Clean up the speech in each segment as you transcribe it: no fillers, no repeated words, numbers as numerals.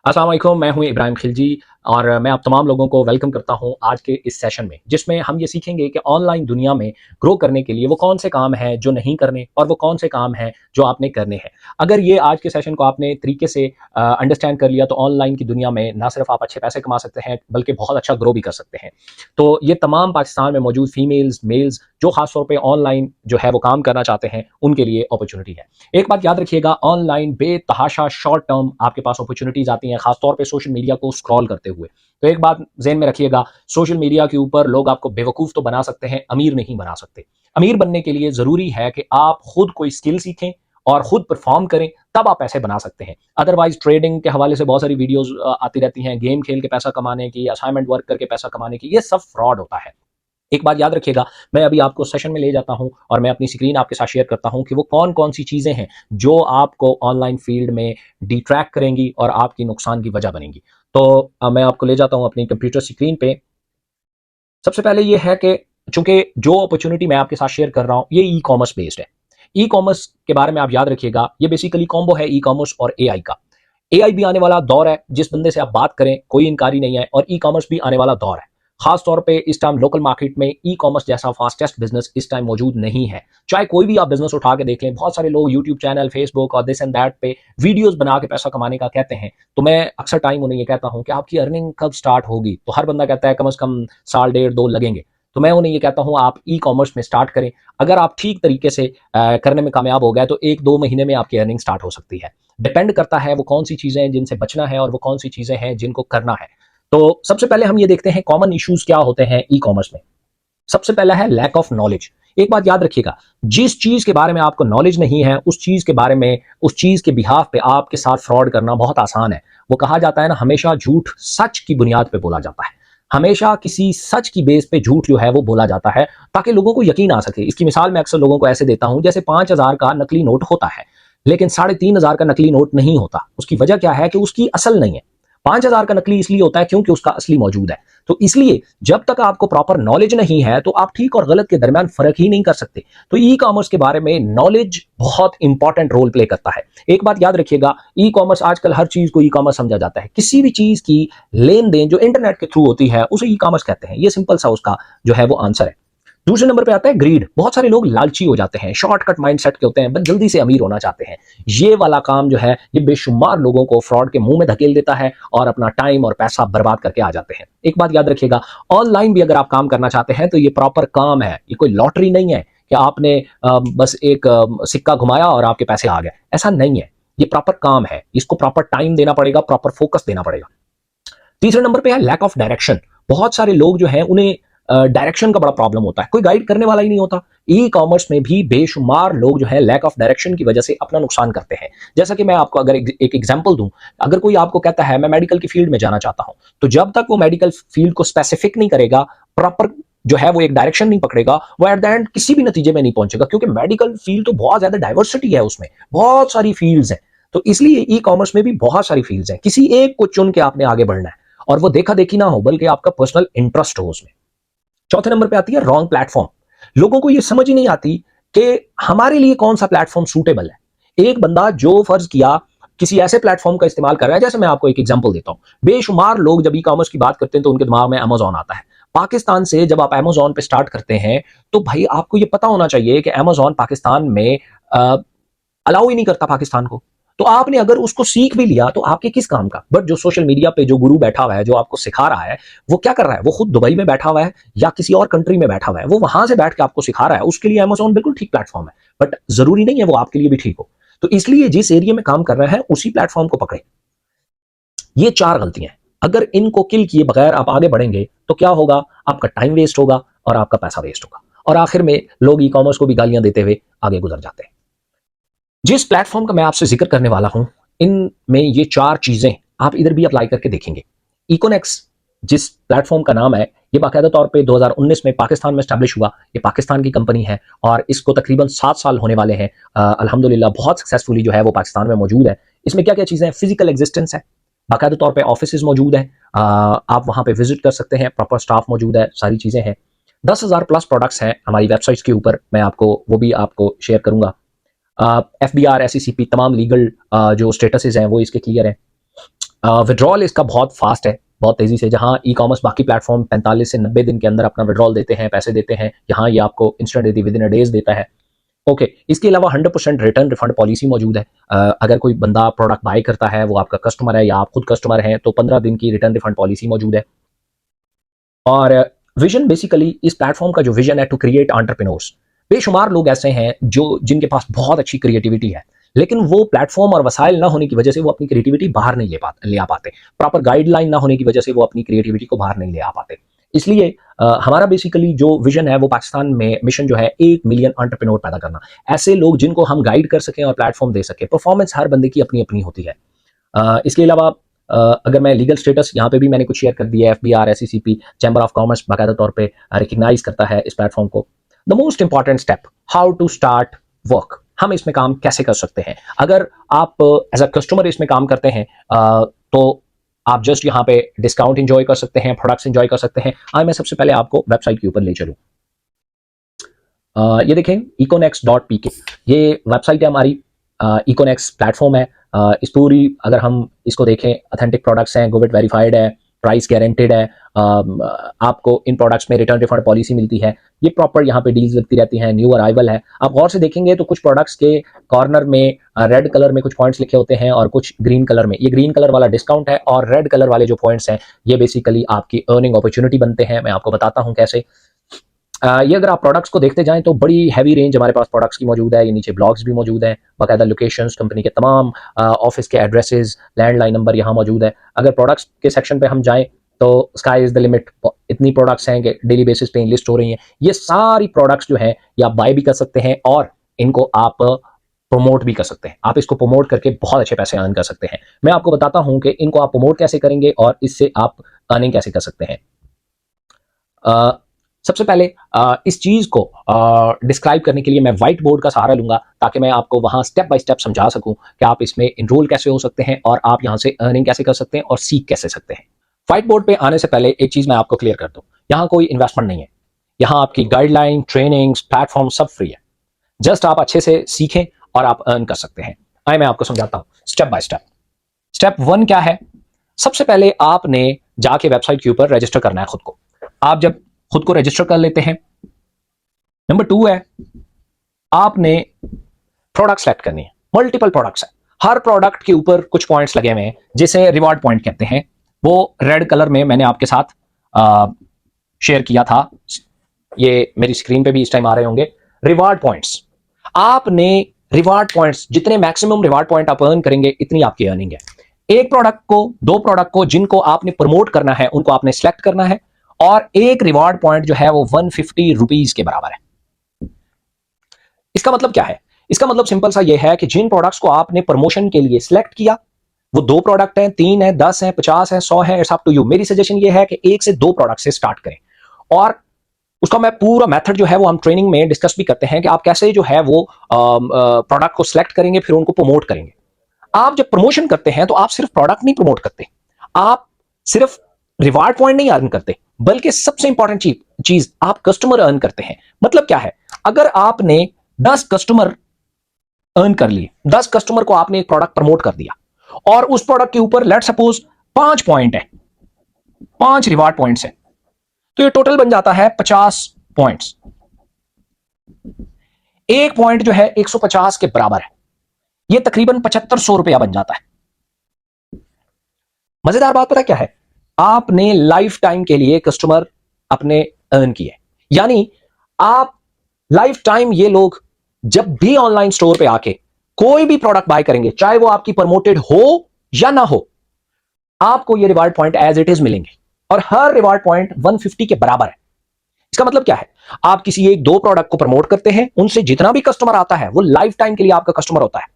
अस्सलाम वालेकुम, मैं हूं इब्राहिम खिलजी और मैं आप तमाम लोगों को वेलकम करता हूं आज के इस सेशन में, जिसमें हम ये सीखेंगे कि ऑनलाइन दुनिया में ग्रो करने के लिए वो कौन से काम हैं जो नहीं करने और वो कौन से काम हैं जो आपने करने हैं। अगर ये आज के सेशन को आपने तरीके से अंडरस्टैंड कर लिया तो ऑनलाइन की दुनिया में ना सिर्फ आप अच्छे पैसे कमा सकते हैं बल्कि बहुत अच्छा ग्रो भी कर सकते हैं। तो ये तमाम पाकिस्तान में मौजूद फीमेल्स, मेल्स जो खासतौर पर ऑनलाइन जो है वो काम करना चाहते हैं, उनके लिए अपॉर्चुनिटी है। एक बात याद रखिएगा, ऑनलाइन बेतहाशा शॉर्ट टर्म आपके पास अपॉर्चुनिटीज आती हैं, खासतौर पे सोशल मीडिया को स्क्रॉल करते हुए। तो एक बात ज़हन में रखिएगा, सोशल मीडिया के ऊपर लोग आपको बेवकूफ़ तो बना सकते हैं, अमीर नहीं बना सकते। अमीर बनने के लिए ज़रूरी है कि आप खुद कोई स्किल सीखें और खुद परफॉर्म करें, तब आप पैसे बना सकते हैं। अदरवाइज ट्रेडिंग के हवाले से बहुत सारी वीडियोस आती रहती हैं, गेम खेल के पैसा कमाने की, असाइनमेंट वर्क करके पैसा कमाने की, ये सब फ्रॉड होता है। एक बात याद रखिएगा, मैं अभी आपको सेशन में ले जाता हूं और मैं अपनी स्क्रीन आपके साथ शेयर करता हूं कि वो कौन कौन सी चीज़ें हैं जो आपको ऑनलाइन फील्ड में डिट्रैक्ट करेंगी और आपकी नुकसान की वजह बनेंगी। तो मैं आपको ले जाता हूं अपनी कंप्यूटर स्क्रीन पे। सबसे पहले ये है कि चूंकि जो अपॉर्चुनिटी मैं आपके साथ शेयर कर रहा हूं ये ई कॉमर्स बेस्ड है। ई कॉमर्स के बारे में आप याद रखिएगा, ये बेसिकली कॉम्बो है ई कॉमर्स और एआई का। एआई भी आने वाला दौर है, जिस बंदे से आप बात करें कोई इनकारी नहीं है, और ई कॉमर्स भी आने वाला दौर है। खास तौर पे इस टाइम लोकल मार्केट में ई कॉमर्स जैसा फास्टेस्ट बिजनेस इस टाइम मौजूद नहीं है। चाहे कोई भी आप बिजनेस उठा के देख लें, बहुत सारे लोग यूट्यूब चैनल, फेसबुक और दिस एंड दैट पे वीडियोस बना के पैसा कमाने का कहते हैं। तो मैं अक्सर टाइम उन्हें ये कहता हूं कि आपकी अर्निंग कब स्टार्ट होगी। तो हर बंदा कहता है कम से कम साल डेढ़ दो लगेंगे। तो मैं उन्हें ये कहता हूं आप ई कॉमर्स में स्टार्ट करें। अगर आप ठीक तरीके से करने में कामयाब हो गए तो एक दो महीने में आपकी अर्निंग स्टार्ट हो सकती है। डिपेंड करता है वो कौन सी चीजें हैं जिनसे बचना है और वो कौन सी चीजें हैं जिनको करना है। तो सबसे पहले हम ये देखते हैं कॉमन इश्यूज क्या होते हैं ई कॉमर्स में। सबसे पहला है लैक ऑफ नॉलेज। एक बात याद रखिएगा, जिस चीज के बारे में आपको नॉलेज नहीं है उस चीज के बारे में, उस चीज के बिहाफ पे आपके साथ फ्रॉड करना बहुत आसान है। वो कहा जाता है ना, हमेशा झूठ सच की बुनियाद पे बोला जाता है। हमेशा किसी सच की बेस पे झूठ जो है वो बोला जाता है ताकि लोगों को यकीन आ सके। इसकी मिसाल मैं अक्सर लोगों को ऐसे देता हूं, जैसे 5,000 का नकली नोट होता है लेकिन 3,500 का नकली नोट नहीं होता। उसकी वजह क्या है कि उसकी असल नहीं है। 5,000 का नकली इसलिए होता है क्योंकि उसका असली मौजूद है। तो इसलिए जब तक आपको प्रॉपर नॉलेज नहीं है तो आप ठीक और गलत के दरमियान फर्क ही नहीं कर सकते। तो ई कॉमर्स के बारे में नॉलेज बहुत इंपॉर्टेंट रोल प्ले करता है। एक बात याद रखिएगा, ई कॉमर्स आजकल हर चीज को ई कॉमर्स समझा जाता है। किसी भी चीज की लेन देन जो इंटरनेट के थ्रू होती है उसे ई कॉमर्स कहते हैं। ये सिंपल सा उसका जो है वो आंसर है। दूसरे नंबर पे आता है ग्रीड। बहुत सारे लोग लालची हो जाते हैं, शॉर्टकट माइंडसेट के होते हैं, बस जल्दी से अमीर होना चाहते हैं। ये वाला काम जो है ये बेशुमार लोगों को फ्रॉड के मुंह में धकेल देता है और अपना टाइम और पैसा बर्बाद करके आ जाते हैं। एक बात याद रखिएगा, ऑनलाइन भी अगर आप काम करना चाहते हैं तो ये प्रॉपर काम है, ये कोई लॉटरी नहीं है कि आपने बस एक सिक्का घुमाया और आपके पैसे आ गए। ऐसा नहीं है, ये प्रॉपर काम है। इसको प्रॉपर टाइम देना पड़ेगा, प्रॉपर फोकस देना पड़ेगा। तीसरे नंबर पे है लैक ऑफ डायरेक्शन। बहुत सारे लोग जो है उन्हें डायरेक्शन का बड़ा प्रॉब्लम होता है, कोई गाइड करने वाला ही नहीं होता। ई कॉमर्स में भी बेशुमार लोग जो है लैक ऑफ डायरेक्शन की वजह से अपना नुकसान करते हैं। जैसा कि मैं आपको अगर एक एग्जांपल दूं, अगर कोई आपको कहता है मैं मेडिकल की फील्ड में जाना चाहता हूं, तो जब तक वो मेडिकल फील्ड को स्पेसिफिक नहीं करेगा, प्रॉपर जो है वो एक डायरेक्शन नहीं पकड़ेगा, वो एट द एंड किसी भी नतीजे में नहीं पहुंचेगा। क्योंकि मेडिकल फील्ड तो बहुत ज्यादा डाइवर्सिटी है, उसमें बहुत सारी फील्ड्स हैं। तो इसलिए ई कॉमर्स में भी बहुत सारी फील्ड्स हैं, किसी एक को चुन के आपने आगे बढ़ना है और वो देखा देखी ना हो बल्कि आपका पर्सनल इंटरेस्ट हो उसमें। चौथे नंबर पे आती है रॉन्ग प्लेटफॉर्म। लोगों को ये समझ ही नहीं आती कि हमारे लिए कौन सा प्लेटफॉर्म सूटेबल है। एक बंदा जो फर्ज किया किसी ऐसे प्लेटफॉर्म का इस्तेमाल कर रहा है, जैसे मैं आपको एक एग्जांपल देता हूं। बेशुमार लोग जब ई कॉमर्स की बात करते हैं तो उनके दिमाग में अमेजॉन आता है। पाकिस्तान से जब आप अमेजॉन पे स्टार्ट करते हैं तो भाई आपको ये पता होना चाहिए कि अमेजॉन पाकिस्तान में अलाउ ही नहीं करता पाकिस्तान को। तो आपने अगर उसको सीख भी लिया तो आपके किस काम का। बट जो सोशल मीडिया पे जो गुरु बैठा हुआ है, जो आपको सिखा रहा है, वो क्या कर रहा है, वो खुद दुबई में बैठा हुआ है या किसी और कंट्री में बैठा हुआ है, वो वहां से बैठ के आपको सिखा रहा है। उसके लिए अमेजॉन बिल्कुल ठीक प्लेटफॉर्म है, बट जरूरी नहीं है वो आपके लिए भी ठीक हो। तो इसलिए जिस एरिया में काम कर रहा है उसी प्लेटफॉर्म को पकड़े। ये 4 गलतियां हैं, अगर इनको किल किए बगैर आप आगे बढ़ेंगे तो क्या होगा, आपका टाइम वेस्ट होगा और आपका पैसा वेस्ट होगा, और आखिर में लोग ई कॉमर्स को भी गालियां देते हुए आगे गुजर जाते हैं। जिस प्लेटफॉर्म का मैं आपसे जिक्र करने वाला हूं, इनमें ये 4 चीजें आप इधर भी अप्लाई करके देखेंगे। इकोनेक्स जिस प्लेटफॉर्म का नाम है, ये बाकायदा तौर पे 2019 में पाकिस्तान में स्टैब्लिश हुआ। ये पाकिस्तान की कंपनी है और इसको तकरीबन 7 साल होने वाले हैं। अल्हम्दुलिल्लाह बहुत सक्सेसफुली जो है वो पाकिस्तान में मौजूद है। इसमें क्या क्या चीज़ें हैं, फिजिकल एग्जिस्टेंस है, बाकायदा तौर पे ऑफिस मौजूद हैं, आप वहाँ पे विजिट कर सकते हैं, प्रॉपर स्टाफ मौजूद है, सारी चीज़ें हैं। 10,000 प्लस प्रोडक्ट्स हैं हमारी वेबसाइट्स के ऊपर, मैं आपको वो भी आपको शेयर करूंगा। FBR SECP तमाम लीगल जो स्टेटसेस हैं वो इसके क्लियर हैं। विड्रॉल इसका बहुत फास्ट है, बहुत तेज़ी से। जहाँ ई कॉमर्स बाकी प्लेटफॉर्म 45 से 90 दिन के अंदर अपना विड्रॉल देते हैं, पैसे देते हैं, यहाँ ये आपको instant with in a days देता है। ओके, इसके अलावा 100% रिटर्न रिफंड पॉलिसी मौजूद है। अगर कोई बंदा प्रोडक्ट बाय करता है, वो आपका कस्टमर है या आप खुद कस्टमर हैं, तो 15 दिन की रिटर्न रिफंड पॉलिसी मौजूद है। और विजन बेसिकली इस प्लेटफॉर्म का जो विजन है टू क्रिएट एंटरप्रेन्योर्स। बेशुमार लोग ऐसे हैं जो जिनके पास बहुत अच्छी क्रिएटिविटी है, लेकिन वो प्लेटफॉर्म और वसाइल ना होने की वजह से वो अपनी क्रिएटिविटी बाहर नहीं ले आ पाते। प्रॉपर गाइडलाइन ना होने की वजह से वो अपनी क्रिएटिविटी को बाहर नहीं ले आ पाते। इसलिए हमारा बेसिकली जो विजन है वो पाकिस्तान में मिशन जो है 1 मिलियन एंटरप्रेन्योर पैदा करना, ऐसे लोग जिनको हम गाइड कर सकें और प्लेटफॉर्म दे सकें। परफॉर्मेंस हर बंदे की अपनी अपनी होती है। इसके अलावा अगर मैं लीगल स्टेटस यहाँ पे भी मैंने कुछ शेयर कर दिया है, FBR, SECP, chamber of commerce बाकायदा तौर पे रिकग्नाइज करता है इस प्लेटफॉर्म को। The most important step, how to start work. हम इसमें काम कैसे कर सकते हैं? अगर आप एज अ कस्टमर इसमें काम करते हैं तो आप जस्ट यहाँ पे डिस्काउंट इंजॉय कर सकते हैं, प्रोडक्ट्स इंजॉय कर सकते हैं। आज मैं सबसे पहले आपको वेबसाइट के ऊपर ले चलूँ। ये देखें, econex.pk, ये वेबसाइट है हमारी। इकोनेक्स प्लेटफॉर्म है। इस पूरी अगर हम इसको देखें, ऑथेंटिक प्रोडक्ट्स हैं, गोविट वेरीफाइड है, प्राइस गारंटेड है। आपको इन प्रोडक्ट्स में रिटर्न रिफंड पॉलिसी मिलती है। ये प्रॉपर यहाँ पे डील्स लगती रहती हैं, न्यू अराइवल है। आप गौर से देखेंगे तो कुछ प्रोडक्ट्स के कॉर्नर में रेड कलर में कुछ पॉइंट्स लिखे होते हैं और कुछ ग्रीन कलर में। ये ग्रीन कलर वाला डिस्काउंट है और रेड कलर वाले जो पॉइंट्स हैं ये बेसिकली आपकी अर्निंग अपॉर्चुनिटी बनते हैं। मैं आपको बताता हूँ कैसे। ये अगर आप प्रोडक्ट्स को देखते जाएं तो बड़ी हैवी रेंज हमारे पास प्रोडक्ट्स की मौजूद है। ये नीचे ब्लॉग्स भी मौजूद हैं, बाकायदा लोकेशंस, कंपनी के तमाम ऑफिस के एड्रेसेस, लैंडलाइन नंबर यहाँ मौजूद है। अगर प्रोडक्ट्स के सेक्शन पे हम जाएं तो स्काई इज द लिमिट। इतनी प्रोडक्ट्स हैं कि डेली बेसिस पे लिस्ट हो रही हैं। ये सारी प्रोडक्ट्स जो हैं ये आप बाय भी कर सकते हैं और इनको आप प्रमोट भी कर सकते हैं। आप इसको प्रमोट करके बहुत अच्छे पैसे अर्न कर सकते हैं। मैं आपको बताता हूँ कि इनको आप प्रमोट कैसे करेंगे और इससे आप अर्निंग कैसे कर सकते हैं। सबसे पहले इस चीज को डिस्क्राइब करने के लिए मैं व्हाइट बोर्ड का सहारा लूंगा, ताकि मैं आपको वहां स्टेप बाय स्टेप समझा सकूं कि आप इसमें इनरोल कैसे हो सकते हैं और आप यहां से अर्निंग कैसे कर सकते हैं और सीख कैसे सकते हैं। व्हाइट बोर्ड पे आने से पहले एक चीज मैं आपको क्लियर कर दूं, यहाँ कोई इन्वेस्टमेंट नहीं है। यहाँ आपकी गाइडलाइन, ट्रेनिंग्स, प्लेटफॉर्म सब फ्री है। जस्ट आप अच्छे से सीखें और आप अर्न कर सकते हैं। आइए मैं आपको समझाता हूँ स्टेप बाय स्टेप। स्टेप 1 क्या है? सबसे पहले आपने जाके वेबसाइट के ऊपर रजिस्टर करना है खुद को। आप जब खुद को रजिस्टर कर लेते हैं, नंबर 2 है आपने प्रोडक्ट सेलेक्ट करनी है। मल्टीपल प्रोडक्ट्स है, हर प्रोडक्ट के ऊपर कुछ पॉइंट्स लगे हुए हैं जिसे रिवॉर्ड पॉइंट कहते हैं। वो रेड कलर में मैंने आपके साथ शेयर किया था, ये मेरी स्क्रीन पे भी इस टाइम आ रहे होंगे। रिवॉर्ड पॉइंट्स, आपने रिवॉर्ड पॉइंट्स जितने मैक्सिमम रिवॉर्ड पॉइंट आप अर्न करेंगे इतनी आपकी अर्निंग है। एक प्रोडक्ट को, 2 प्रोडक्ट को जिनको आपने प्रमोट करना है उनको आपने सेलेक्ट करना है और एक रिवॉर्ड पॉइंट जो है वो 150 रुपीज के बराबर है। इसका मतलब क्या है? इसका मतलब सिंपल सा ये है कि जिन प्रोडक्ट्स को आपने प्रमोशन के लिए सिलेक्ट किया, वो 2 प्रोडक्ट हैं, 3 है, 10 है, 50 है, 100 है, इट्स अप टू यू। मेरी सजेशन ये है कि 1 से 2 प्रोडक्ट से स्टार्ट करें और उसका मैं पूरा मेथड जो है वो हम ट्रेनिंग में डिस्कस भी करते हैं कि आप कैसे जो है वो प्रोडक्ट को सिलेक्ट करेंगे, फिर उनको प्रमोट करेंगे। आप जब प्रमोशन करते हैं तो आप सिर्फ प्रोडक्ट नहीं प्रमोट करते, आप सिर्फ रिवार्ड पॉइंट नहीं अर्न करते, बल्कि सबसे इंपॉर्टेंट चीज आप कस्टमर अर्न करते हैं। मतलब क्या है? अगर आपने 10 कस्टमर अर्न कर लिए, 10 कस्टमर को आपने एक प्रोडक्ट प्रमोट कर दिया और उस प्रोडक्ट के ऊपर लेट सपोज 5 पॉइंट है, 5 रिवार्ड पॉइंट्स है, तो ये टोटल बन जाता है 50 पॉइंट्स। एक पॉइंट जो है 150 के बराबर है, ये तकरीबन 7500 रुपया बन जाता है। मजेदार बात पता क्या है? आपने लाइफ टाइम के लिए कस्टमर अपने अर्न किए, यानी आप लाइफ टाइम ये लोग जब भी ऑनलाइन स्टोर पे आके कोई भी प्रोडक्ट बाय करेंगे, चाहे वो आपकी प्रमोटेड हो या ना हो, आपको ये reward point as it is मिलेंगे और हर रिवार्ड पॉइंट 150 के बराबर है। इसका मतलब क्या है? आप किसी एक 2 प्रोडक्ट को प्रमोट करते हैं, उनसे जितना भी कस्टमर आता है वो लाइफ टाइम के लिए आपका कस्टमर होता है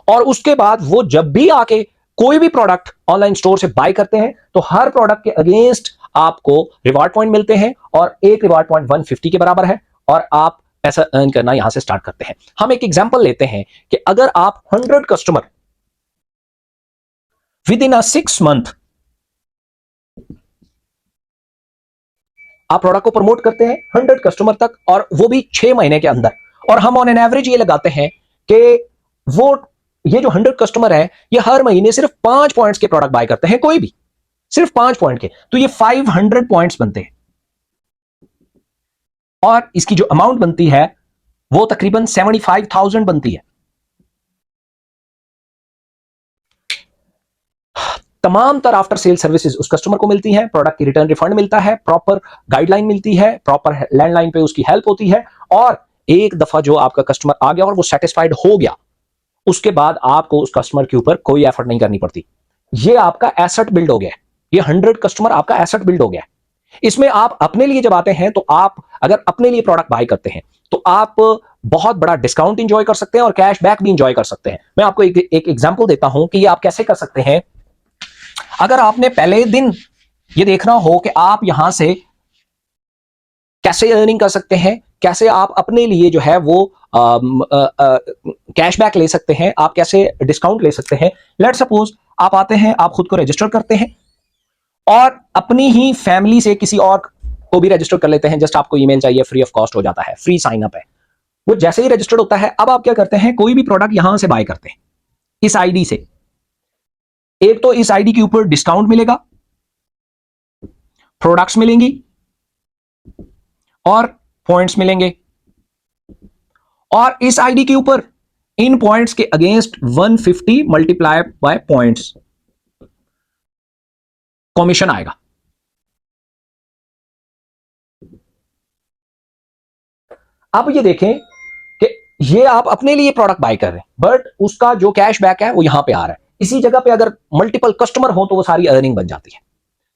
और उसके बाद वो जब भी आके कोई भी प्रोडक्ट ऑनलाइन स्टोर से बाय करते हैं तो हर प्रोडक्ट के अगेंस्ट आपको रिवार्ड पॉइंट मिलते हैं और एक रिवार्ड पॉइंट 150 के बराबर है और आप पैसा अर्न करना यहां से स्टार्ट करते हैं। हम एक एग्जांपल लेते हैं कि अगर आप 100 customer with in a 6 month आप प्रोडक्ट को प्रमोट करते हैं 100 कस्टमर तक और वो भी 6 महीने के अंदर, और हम ऑन एन एवरेज ये लगाते हैं कि वो ये जो 100 कस्टमर है, ये हर महीने सिर्फ 5 पॉइंट्स के प्रोडक्ट बाय करते हैं, कोई भी सिर्फ 5 पॉइंट के, तो ये 500 पॉइंट्स बनते हैं और इसकी जो अमाउंट बनती है वो तकरीबन 75,000 बनती है। तमाम तरह आफ्टर सेल सर्विसेज उस कस्टमर को मिलती हैं, प्रोडक्ट की रिटर्न रिफंड मिलता है, प्रॉपर गाइडलाइन मिलती है, प्रॉपर लैंडलाइन पे उसकी हेल्प होती है, और एक दफा जो आपका कस्टमर आ गया और वो सेटिस्फाइड हो गया, उसके बाद आपको उस कस्टमर के ऊपर कोई एफर्ट नहीं करनी पड़ती। ये आपका एसेट बिल्ड हो गया, ये 100 कस्टमर आपका एसेट बिल्ड हो गया। इसमें आप अपने लिए जब आते हैं तो आप अगर अपने लिए प्रोडक्ट बाय करते हैं तो आप बहुत बड़ा डिस्काउंट इंजॉय कर सकते हैं और कैश बैक भी इंजॉय कर सकते हैं। मैं आपको एक एग्जांपल देता हूं कि ये आप कैसे कर सकते हैं। अगर आपने पहले दिन ये देखना हो कि आप यहां से कैसे अर्निंग कर सकते हैं, कैसे आप अपने लिए जो है वो कैशबैक ले सकते हैं, आप कैसे डिस्काउंट ले सकते हैं। लेट सपोज आप आते हैं, आप खुद को रजिस्टर करते हैं और अपनी ही फैमिली से किसी और को भी रजिस्टर कर लेते हैं। जस्ट आपको ईमेल चाहिए, फ्री ऑफ कॉस्ट हो जाता है, फ्री साइन अप है। वो जैसे ही रजिस्टर्ड होता है, अब आप क्या करते हैं, कोई भी प्रोडक्ट यहां से बाय करते हैं इस आईडी से। एक तो इस आईडी के ऊपर डिस्काउंट मिलेगा, प्रोडक्ट्स मिलेंगी और पॉइंट्स मिलेंगे, और इस आईडी के ऊपर इन पॉइंट्स के against 150 multiply by points commission आएगा। अब ये देखें कि ये आप अपने लिए प्रोडक्ट बाय कर रहे हैं, बट उसका जो कैश बैक है वो यहां पे आ रहा है। इसी जगह पे अगर मल्टीपल कस्टमर हो तो वो सारी अर्निंग बन जाती है।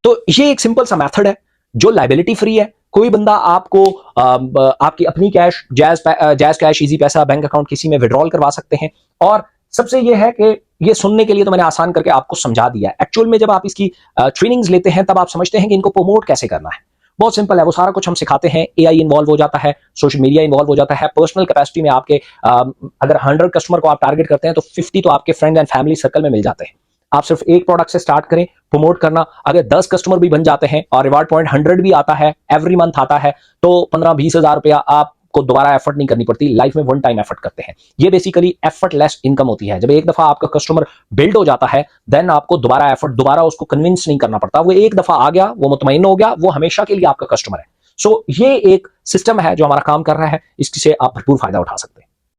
तो ये एक सिंपल सा मेथड है जो लाइबिलिटी फ्री है। कोई बंदा आपको आपकी अपनी कैश, जैज कैश, इजी पैसा, बैंक अकाउंट किसी में विड्रॉल करवा सकते हैं। और सबसे ये है कि ये सुनने के लिए तो मैंने आसान करके आपको समझा दिया है। एक्चुअल में जब आप इसकी ट्रेनिंग्स लेते हैं तब आप समझते हैं कि इनको प्रमोट कैसे करना है। बहुत सिंपल है, वो सारा कुछ हम सिखाते हैं। एआई इन्वॉल्व हो जाता है, सोशल मीडिया इन्वॉल्व हो जाता है, पर्सनल कैपेसिटी में आपके अगर 100 कस्टमर को आप टारगेट करते हैं तो 50 तो आपके फ्रेंड एंड फैमिली सर्कल में मिल जाते हैं। आप सिर्फ एक प्रोडक्ट से स्टार्ट करें प्रमोट करना। अगर 10 कस्टमर भी बन जाते हैं और रिवार्ड पॉइंट 100 भी आता है, एवरी मंथ आता है, तो 15-20 हजार रुपया आपको दोबारा एफर्ट नहीं करनी पड़ती। लाइफ में वन टाइम एफर्ट करते हैं। ये बेसिकली एफर्टलेस इनकम होती है। जब एक दफा आपका कस्टमर बिल्ड हो जाता है, देन आपको दोबारा उसको कन्विंस नहीं करना पड़ता। वो एक दफा आ गया, वो मुतमईन हो गया, वो हमेशा के लिए आपका कस्टमर है। सो ये एक सिस्टम है जो हमारा काम कर रहा है, इससे आप भरपूर फायदा उठा सकते हैं।